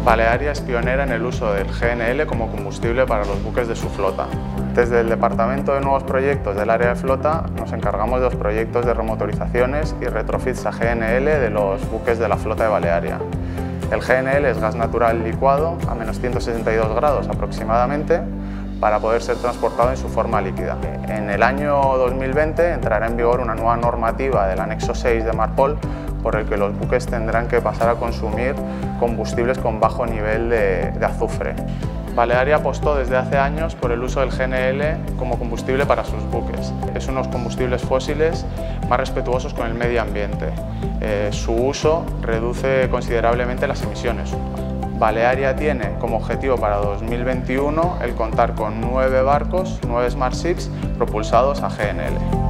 Balearia es pionera en el uso del GNL como combustible para los buques de su flota. Desde el Departamento de Nuevos Proyectos del área de flota nos encargamos de los proyectos de remotorizaciones y retrofits a GNL de los buques de la flota de Balearia. El GNL es gas natural licuado a menos 162 grados aproximadamente para poder ser transportado en su forma líquida. En el año 2020 entrará en vigor una nueva normativa del anexo 6 de Marpol por el que los buques tendrán que pasar a consumir combustibles con bajo nivel de azufre. Balearia apostó desde hace años por el uso del GNL como combustible para sus buques. Es unos combustibles fósiles más respetuosos con el medio ambiente. Su uso reduce considerablemente las emisiones. Balearia tiene como objetivo para 2021 el contar con 9 barcos, 9 Smart Ships propulsados a GNL.